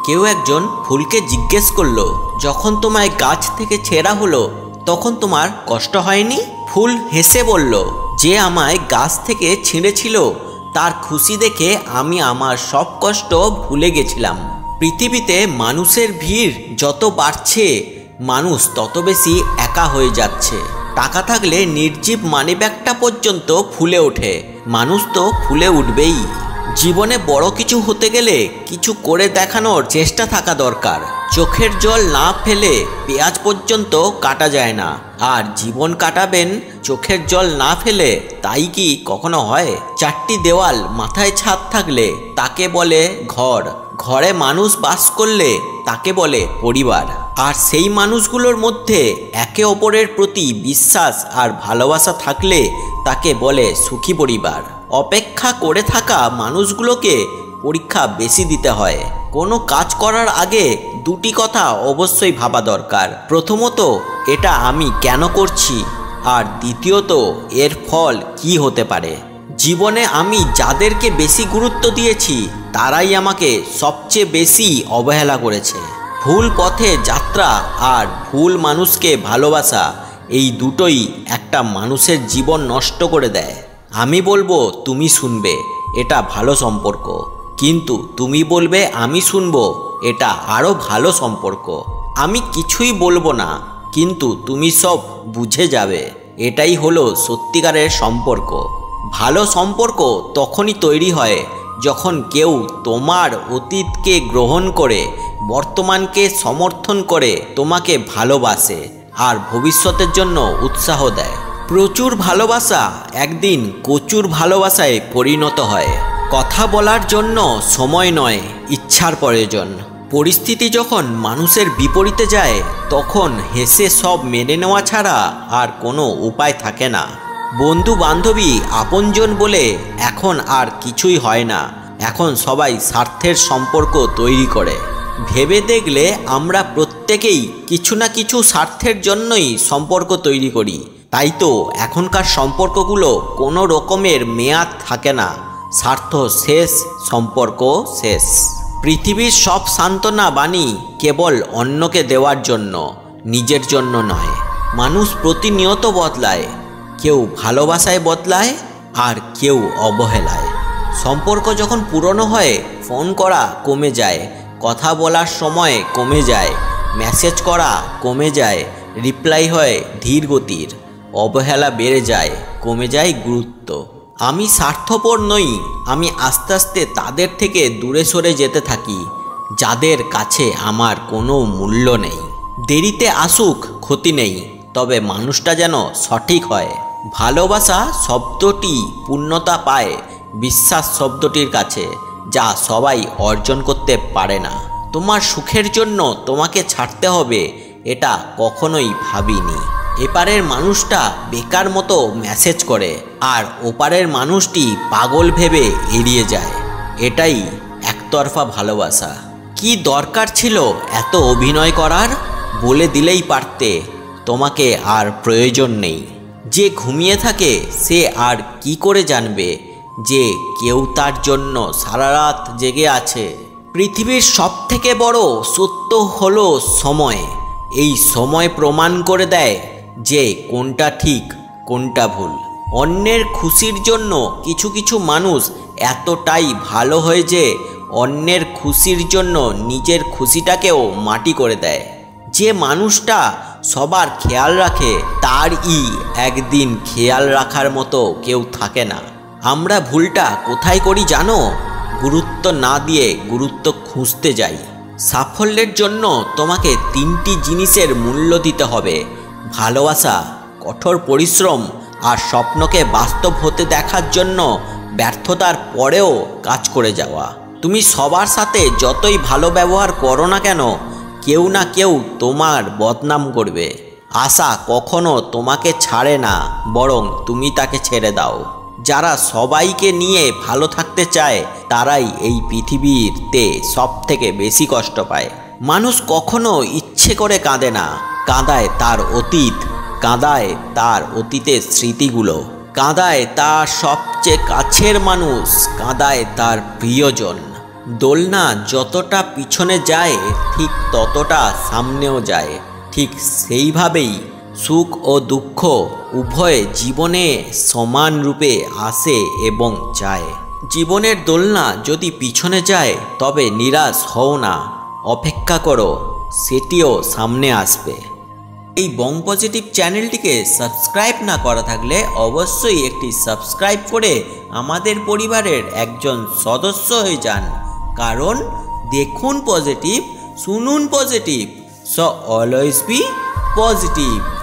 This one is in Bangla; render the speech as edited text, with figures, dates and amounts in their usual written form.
কেউ একজন ফুলকে জিজ্ঞেস করলো, যখন তোমায় গাছ থেকে ছেঁড়া হলো তখন তোমার কষ্ট হয়নি? ফুল হেসে বলল, যে আমায় গাছ থেকে ছিঁড়েছিল তার খুশি দেখে আমি আমার সব কষ্ট ভুলে গেছিলাম। পৃথিবীতে মানুষের ভিড় যত বাড়ছে মানুষ তত বেশি একা হয়ে যাচ্ছে। টাকা থাকলে নির্জীব মানিব্যাগটা পর্যন্ত ফুলে ওঠে, মানুষ তো ফুলে উঠবেই। জীবনে বড় কিছু হতে গেলে কিছু করে দেখানোর চেষ্টা থাকা দরকার। চোখের জল না ফেলে পেঁয়াজ পর্যন্ত কাটা যায় না, আর জীবন কাটাবেন চোখের জল না ফেলে, তাই কি কখনো হয়? চারটি দেওয়াল মাথায় ছাদ থাকলে তাকে বলে ঘর, ঘরে মানুষ বাস করলে তাকে বলে পরিবার, আর সেই মানুষগুলোর মধ্যে একে অপরের প্রতি বিশ্বাস আর ভালোবাসা থাকলে তাকে বলে সুখী পরিবার। অপেক্ষা করে থাকা মানুষগুলোকে পরীক্ষা বেশি দিতে হয়। কোনো কাজ করার আগে দুটি কথা অবশ্যই ভাবা দরকার। প্রথমত, এটা আমি কেন করছি, আর দ্বিতীয়ত, এর ফল কি হতে পারে। জীবনে আমি যাদেরকে বেশি গুরুত্ব দিয়েছি তারাই আমাকে সবচেয়ে বেশি অবহেলা করেছে। ভুল পথে যাত্রা আর ভুল মানুষকে ভালোবাসা, এই দুটোই একটা মানুষের জীবন নষ্ট করে দেয়। আমি বলবো তুমি শুনবে, এটা ভালো সম্পর্ক, কিন্তু তুমি বলবে আমি শুনবো, এটা আরও ভালো সম্পর্ক। আমি কিছুই বলবো না, কিন্তু তুমি সব বুঝে যাবে, এটাই হলো সত্যিকারের সম্পর্ক। ভালো সম্পর্ক তখনই তৈরি হয় যখন কেউ তোমার অতীতকে গ্রহণ করে বর্তমানকে সমর্থন করে তোমাকে ভালোবাসে আর ভবিষ্যতের জন্য উৎসাহ দেয়। প্রচুর ভালোবাসা একদিন প্রচুর ভালোবাসায় পরিণত হয়। কথা বলার জন্য সময় নয়, ইচ্ছার প্রয়োজন। পরিস্থিতি যখন মানুষের বিপরীতে যায় তখন হেসে সব মেনে নেওয়া ছাড়া আর কোনো উপায় থাকে না। বন্ধু বান্ধবী আপনজন বলে এখন আর কিছুই হয় না, এখন সবাই স্বার্থের সম্পর্ক তৈরি করে। ভেবে দেখলে আমরা প্রত্যেকেই কিছু না কিছু স্বার্থের জন্যই সম্পর্ক তৈরি করি। তাই তো এখনকার সম্পর্কগুলো কোনো রকমের মেয়াদ থাকে না, স্বার্থ শেষ, সম্পর্ক শেষ। পৃথিবীর সব সান্ত্বনা বাণী কেবল অন্যকে দেওয়ার জন্য, নিজের জন্য নয়। মানুষ প্রতিনিয়ত বদলায়, কেউ ভালোবাসায় বদলায় আর কেউ অবহেলায়। সম্পর্ক যখন পুরনো হয় ফোন করা কমে যায়, কথা বলার সময় কমে যায়, মেসেজ করা কমে যায়, রিপ্লাই হয় ধীর গতির, অবহেলা বেড়ে যায়, কমে যায় গুরুত্ব। আমি স্বার্থপর নই, আমি আস্তে আস্তে তাদের থেকে দূরে সরে যেতে থাকি যাদের কাছে আমার কোনো মূল্য নেই। দেরিতে আসুক ক্ষতি নেই, তবে মানুষটা যেন সঠিক হয়। ভালোবাসা শব্দটি পূর্ণতা পায় বিশ্বাস শব্দটির কাছে, যা সবাই অর্জন করতে পারে না। তোমার সুখের জন্য তোমাকে ছাড়তে হবে এটা কখনোই ভাবিনি। এপারের মানুষটা বেকার মতো মেসেজ করে আর ওপারের মানুষটি পাগল ভেবে এড়িয়ে যায়, এটাই একতরফা ভালোবাসা। কি দরকার ছিল এত অভিনয় করার? বলে দিলেই পারতে তোমাকে আর প্রয়োজন নেই। যে ঘুমিয়ে থাকে সে আর কি করে জানবে যে কেউ তার জন্য সারা রাত জেগে আছে। পৃথিবীর সবথেকে বড় সত্য হলো সময়। এই সময় প্রমাণ করে দেয় যে কোনটা ঠিক কোনটা ভুল। অন্যের খুশির জন্য কিছু কিছু মানুষ এতটাই ভালো হয় যে অন্যের খুশির জন্য নিজের খুশিটাকেও মাটি করে দেয়। যে মানুষটা সবার খেয়াল রাখে তারই একদিন খেয়াল রাখার মতো কেউ থাকে না। আমরা ভুলটা কোথায় করি জানো? গুরুত্ব না দিয়ে গুরুত্ব খুঁজতে যাই। সাফল্যের জন্য তোমাকে তিনটি জিনিসের মূল্য দিতে হবে: ভালোবাসা, কঠোর পরিশ্রম আর স্বপ্নকে বাস্তব হতে দেখার জন্য ব্যর্থতার পরেও কাজ করে যাওয়া। তুমি সবার সাথে যতই ভালো ব্যবহার করো না কেন, কেউ না কেউ তোমার বদনাম করবে। আশা কখনো তোমাকে ছাড়ে না, বরং তুমি তাকে ছেড়ে দাও। যারা সবাইকে নিয়ে ভালো থাকতে চায় তারাই এই পৃথিবীতে সব থেকে বেশি কষ্ট পায়। মানুষ কখনো ইচ্ছে করে কাঁদে না, কাঁদায় তার অতীত, কাঁদায় তার অতীতের স্মৃতিগুলো, কাঁদায় তার সবচেয়ে কাছের মানুষ, কাঁদায় তার প্রিয়জন। দোলনা যতটা পিছনে যায় ঠিক ততটা সামনেও যায়। ঠিক সেইভাবেই সুখ ও দুঃখ উভয় জীবনে সমান রূপে আসে এবং যায়। জীবনের দোলনা যদি পিছনে যায় তবে নিরাশ হও না, অপেক্ষা করো, সেটিও সামনে আসবে। এই বং পজিটিভ চ্যানেলটিকে সাবস্ক্রাইব না করা থাকলে অবশ্যই একটি সাবস্ক্রাইব করে আমাদের পরিবারের একজন সদস্য হয়ে যান। কারণ দেখুন পজিটিভ, শুনুন positive, so always be positive.